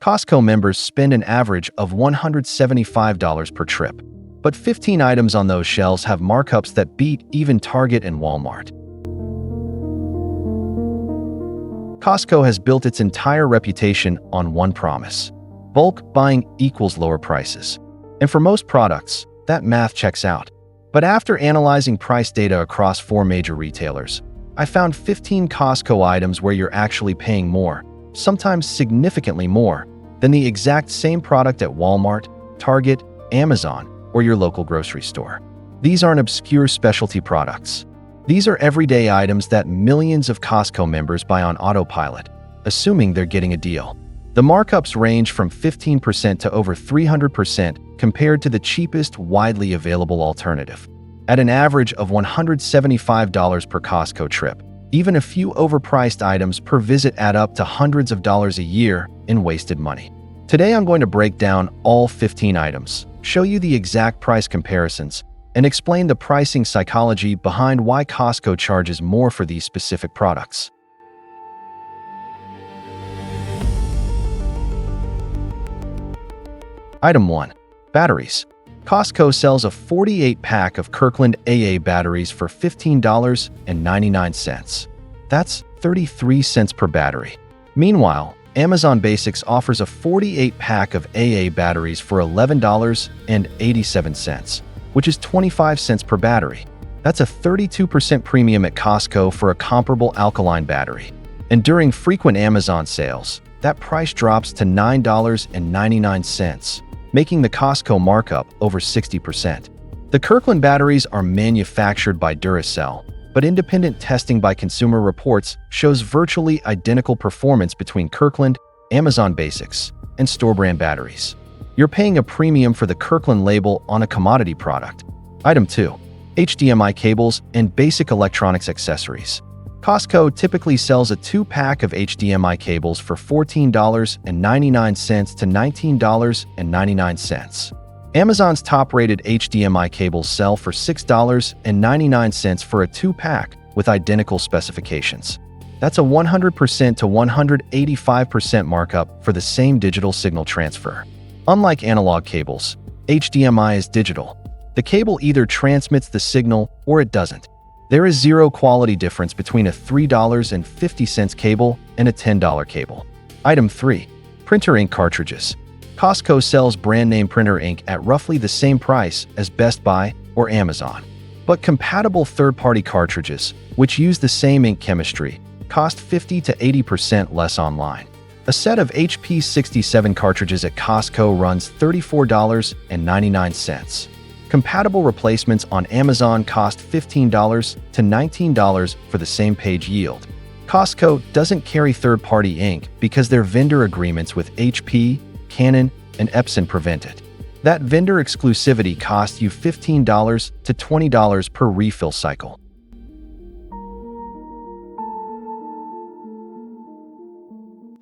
Costco members spend an average of $175 per trip, but 15 items on those shelves have markups that beat even Target and Walmart. Costco has built its entire reputation on one promise: bulk buying equals lower prices. And for most products, that math checks out. But after analyzing price data across 4 major retailers, I found 15 Costco items where you're actually paying more, sometimes significantly more, than the exact same product at Walmart, Target, Amazon, or your local grocery store. These aren't obscure specialty products. These are everyday items that millions of Costco members buy on autopilot, assuming they're getting a deal. The markups range from 15% to over 300% compared to the cheapest widely available alternative. At an average of $175 per Costco trip, even a few overpriced items per visit add up to hundreds of dollars a year in wasted money. Today I'm going to break down all 15 items, show you the exact price comparisons, and explain the pricing psychology behind why Costco charges more for these specific products. Item 1. Batteries. Costco sells a 48-pack of Kirkland AA batteries for $15.99. That's 33 cents per battery. Meanwhile, Amazon Basics offers a 48-pack of AA batteries for $11.87, which is 25 cents per battery. That's a 32% premium at Costco for a comparable alkaline battery. And during frequent Amazon sales, that price drops to $9.99, making the Costco markup over 60%. The Kirkland batteries are manufactured by Duracell, but independent testing by Consumer Reports shows virtually identical performance between Kirkland, Amazon Basics, and store-brand batteries. You're paying a premium for the Kirkland label on a commodity product. Item 2. HDMI cables and basic electronics accessories. Costco typically sells a 2-pack of HDMI cables for $14.99 to $19.99. Amazon's top-rated HDMI cables sell for $6.99 for a 2-pack with identical specifications. That's a 100% to 185% markup for the same digital signal transfer. Unlike analog cables, HDMI is digital. The cable either transmits the signal or it doesn't. There is zero quality difference between a $3.50 cable and a $10 cable. Item 3. Printer ink cartridges. Costco sells brand-name printer ink at roughly the same price as Best Buy or Amazon. But compatible third-party cartridges, which use the same ink chemistry, cost 50 to 80% less online. A set of HP 67 cartridges at Costco runs $34.99. Compatible replacements on Amazon cost $15 to $19 for the same page yield. Costco doesn't carry third-party ink because their vendor agreements with HP, Canon, and Epson prevent it. That vendor exclusivity costs you $15 to $20 per refill cycle.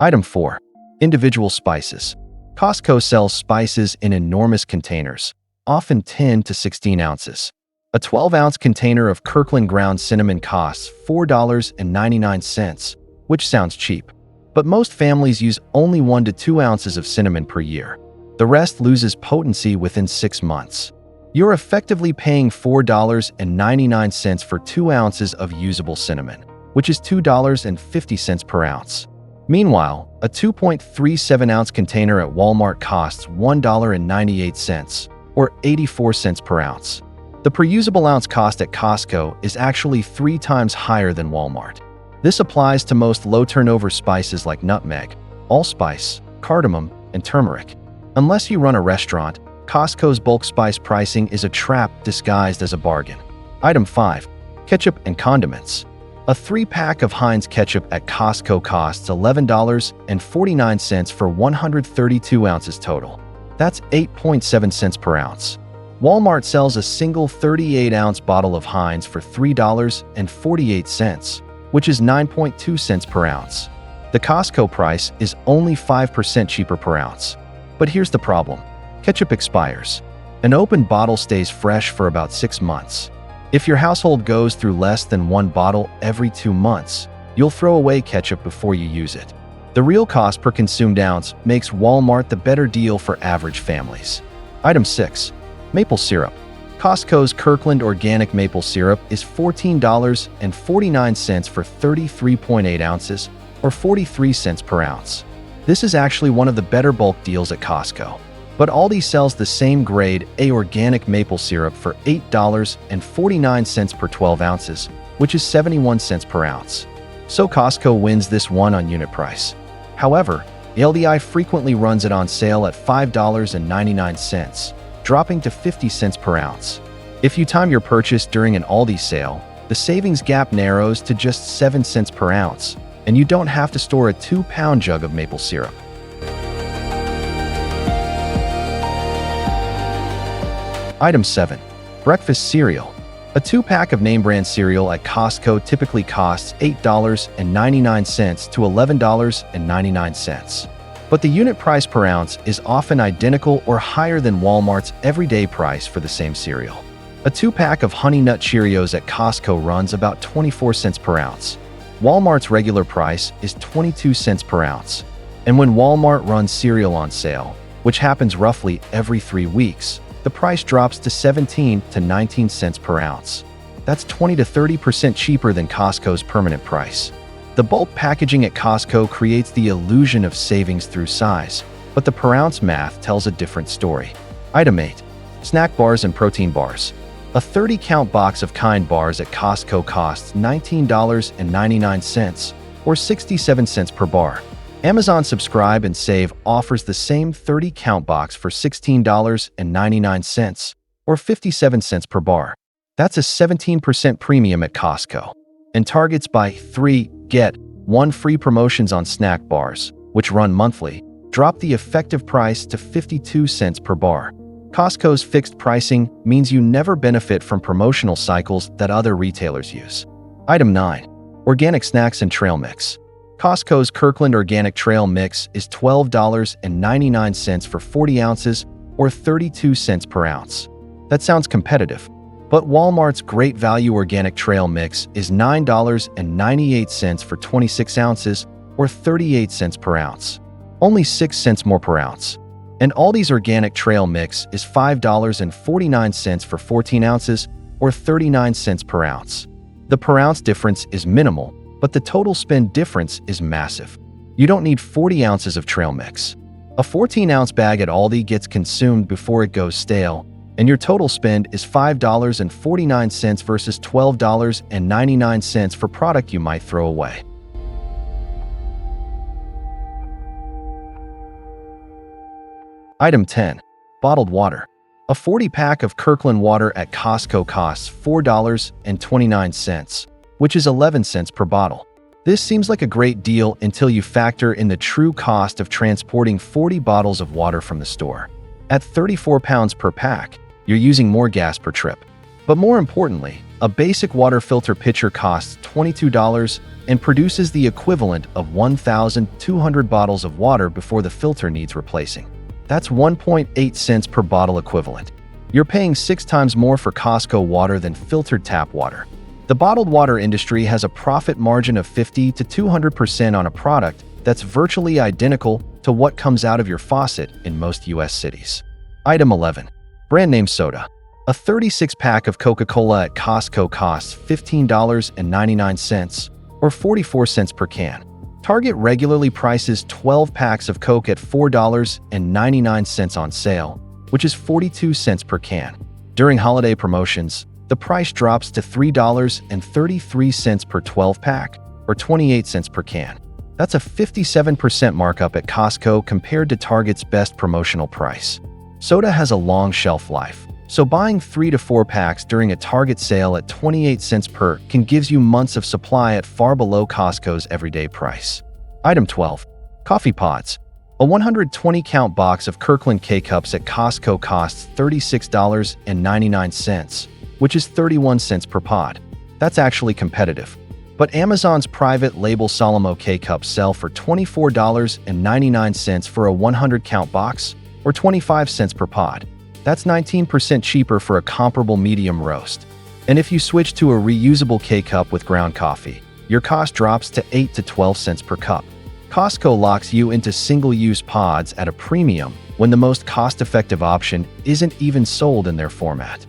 Item 4. Individual spices. Costco sells spices in enormous containers, often 10 to 16 ounces. A 12-ounce container of Kirkland ground cinnamon costs $4.99, which sounds cheap. But most families use only 1 to 2 ounces of cinnamon per year. The rest loses potency within 6 months. You're effectively paying $4.99 for 2 ounces of usable cinnamon, which is $2.50 per ounce. Meanwhile, a 2.37-ounce container at Walmart costs $1.98, or 84 cents per ounce. The per usable ounce cost at Costco is actually 3 times higher than Walmart. This applies to most low-turnover spices like nutmeg, allspice, cardamom, and turmeric. Unless you run a restaurant, Costco's bulk spice pricing is a trap disguised as a bargain. Item 5. Ketchup and condiments. A 3-pack of Heinz ketchup at Costco costs $11.49 for 132 ounces total. That's 8.7 cents per ounce. Walmart sells a single 38-ounce bottle of Heinz for $3.48, which is 9.2 cents per ounce. The Costco price is only 5% cheaper per ounce. But here's the problem. Ketchup expires. An open bottle stays fresh for about 6 months. If your household goes through less than 1 bottle every 2 months, you'll throw away ketchup before you use it. The real cost per consumed ounce makes Walmart the better deal for average families. Item 6. Maple syrup. Costco's Kirkland Organic Maple Syrup is $14.49 for 33.8 ounces, or 43 cents per ounce. This is actually one of the better bulk deals at Costco. But Aldi sells the same grade A organic maple syrup for $8.49 per 12 ounces, which is 71 cents per ounce. So Costco wins this one on unit price. However, LDI frequently runs it on sale at $5.99, dropping to 50 cents per ounce. If you time your purchase during an Aldi sale, the savings gap narrows to just 7 cents per ounce, and you don't have to store a 2-pound jug of maple syrup. Item 7. Breakfast cereal. A 2-pack of name-brand cereal at Costco typically costs $8.99 to $11.99. But the unit price per ounce is often identical or higher than Walmart's everyday price for the same cereal. A 2-pack of Honey Nut Cheerios at Costco runs about 24 cents per ounce. Walmart's regular price is 22 cents per ounce. And when Walmart runs cereal on sale, which happens roughly every 3 weeks, the price drops to 17 to 19 cents per ounce. That's 20 to 30% cheaper than Costco's permanent price. The bulk packaging at Costco creates the illusion of savings through size, but the per ounce math tells a different story. Item 8. Snack bars and protein bars. A 30-count box of Kind bars at Costco costs $19.99, or 67 cents per bar. Amazon Subscribe and Save offers the same 30-count box for $16.99, or 57 cents per bar. That's a 17% premium at Costco. And Target's buy 3, get 1 free promotions on snack bars, which run monthly, drop the effective price to 52 cents per bar. Costco's fixed pricing means you never benefit from promotional cycles that other retailers use. Item 9. Organic snacks and trail mix. Costco's Kirkland Organic Trail Mix is $12.99 for 40 ounces, or 32 cents per ounce. That sounds competitive, but Walmart's Great Value Organic Trail Mix is $9.98 for 26 ounces, or 38 cents per ounce. Only 6 cents more per ounce. And Aldi's Organic Trail Mix is $5.49 for 14 ounces, or 39 cents per ounce. The per ounce difference is minimal, but the total spend difference is massive. You don't need 40 ounces of trail mix. A 14-ounce bag at Aldi gets consumed before it goes stale, and your total spend is $5.49 versus $12.99 for product you might throw away. Item 10. Bottled water. A 40-pack of Kirkland water at Costco costs $4.29, which is 11 cents per bottle. This seems like a great deal until you factor in the true cost of transporting 40 bottles of water from the store. At 34 pounds per pack, you're using more gas per trip. But more importantly, a basic water filter pitcher costs $22 and produces the equivalent of 1,200 bottles of water before the filter needs replacing. That's 1.8 cents per bottle equivalent. You're paying 6 times more for Costco water than filtered tap water. The bottled water industry has a profit margin of 50 to 200% on a product that's virtually identical to what comes out of your faucet in most US cities. Item 11. Brand name soda. A 36-pack of Coca-Cola at Costco costs $15.99, or 44 cents per can. Target regularly prices 12 packs of Coke at $4.99 on sale, which is 42 cents per can. During holiday promotions, the price drops to $3.33 per 12-pack, or 28 cents per can. That's a 57% markup at Costco compared to Target's best promotional price. Soda has a long shelf life, so buying 3 to 4 packs during a Target sale at 28 cents per can gives you months of supply at far below Costco's everyday price. Item 12. Coffee pods. A 120-count box of Kirkland K-Cups at Costco costs $36.99, which is 31 cents per pod. That's actually competitive. But Amazon's private label Solomo K-Cups sell for $24.99 for a 100-count box, or 25 cents per pod. That's 19% cheaper for a comparable medium roast. And if you switch to a reusable K-Cup with ground coffee, your cost drops to 8 to 12 cents per cup. Costco locks you into single-use pods at a premium when the most cost-effective option isn't even sold in their format.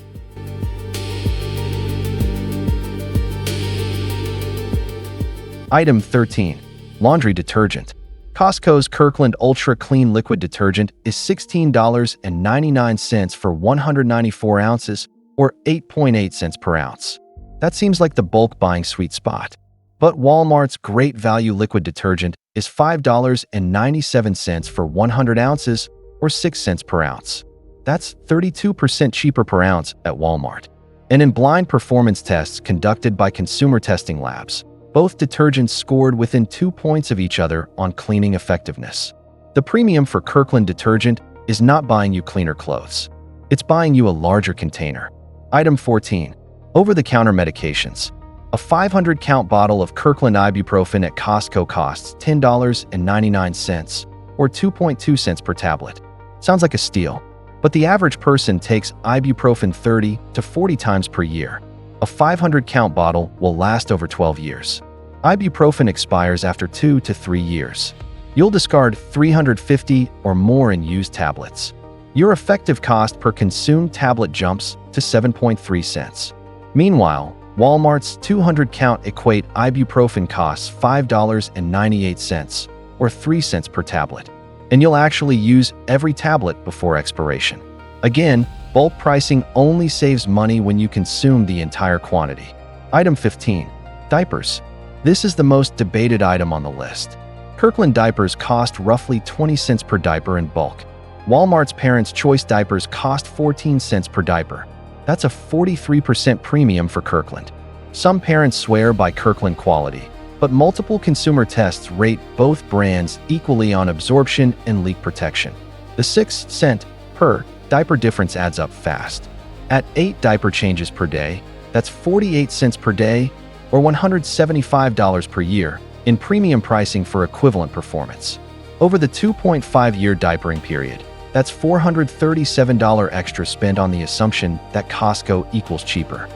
Item 13. Laundry detergent. Costco's Kirkland Ultra Clean Liquid Detergent is $16.99 for 194 ounces, or 8.8 cents per ounce. That seems like the bulk buying sweet spot. But Walmart's Great Value Liquid Detergent is $5.97 for 100 ounces, or 6 cents per ounce. That's 32% cheaper per ounce at Walmart. And in blind performance tests conducted by consumer testing labs, both detergents scored within 2 points of each other on cleaning effectiveness. The premium for Kirkland detergent is not buying you cleaner clothes. It's buying you a larger container. Item 14. Over-the-counter medications. A 500-count bottle of Kirkland ibuprofen at Costco costs $10.99, or 2.2 cents per tablet. Sounds like a steal, but the average person takes ibuprofen 30 to 40 times per year. A 500-count bottle will last over 12 years. Ibuprofen expires after 2 to 3 years. You'll discard 350 or more in used tablets. Your effective cost per consumed tablet jumps to 7.3 cents. Meanwhile, Walmart's 200-count equate ibuprofen costs $5.98, or 3 cents per tablet. And you'll actually use every tablet before expiration. Again, bulk pricing only saves money when you consume the entire quantity. Item 15. Diapers. This is the most debated item on the list. Kirkland diapers cost roughly 20 cents per diaper in bulk. Walmart's Parents' Choice diapers cost 14 cents per diaper. That's a 43% premium for Kirkland. Some parents swear by Kirkland quality, but multiple consumer tests rate both brands equally on absorption and leak protection. The 6 cent per diaper difference adds up fast. At 8 diaper changes per day, that's 48 cents per day, or $175 per year in premium pricing for equivalent performance. Over the 2.5-year diapering period, that's $437 extra spent on the assumption that Costco equals cheaper.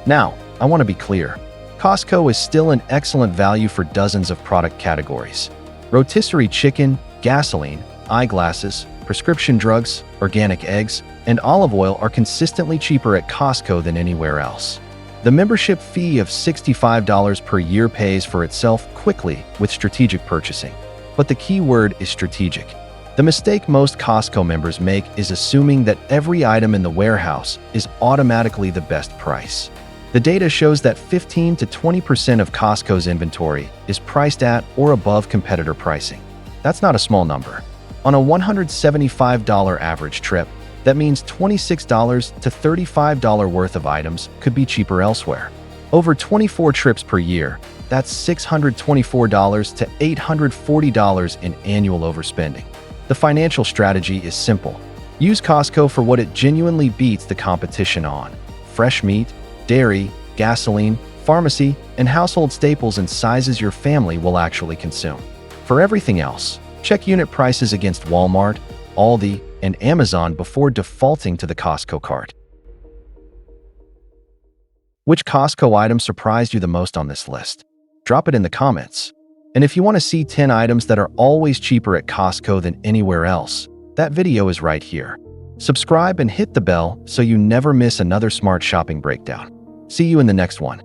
Now, I want to be clear. Costco is still an excellent value for dozens of product categories. Rotisserie chicken, gasoline, eyeglasses, prescription drugs, organic eggs, and olive oil are consistently cheaper at Costco than anywhere else. The membership fee of $65 per year pays for itself quickly with strategic purchasing. But the key word is strategic. The mistake most Costco members make is assuming that every item in the warehouse is automatically the best price. The data shows that 15 to 20% of Costco's inventory is priced at or above competitor pricing. That's not a small number. On a $175 average trip, that means $26 to $35 worth of items could be cheaper elsewhere. Over 24 trips per year, that's $624 to $840 in annual overspending. The financial strategy is simple. Use Costco for what it genuinely beats the competition on: fresh meat, dairy, gasoline, pharmacy, and household staples in sizes your family will actually consume. For everything else, check unit prices against Walmart, Aldi, and Amazon before defaulting to the Costco cart. Which Costco item surprised you the most on this list? Drop it in the comments. And if you want to see 10 items that are always cheaper at Costco than anywhere else, that video is right here. Subscribe and hit the bell so you never miss another smart shopping breakdown. See you in the next one.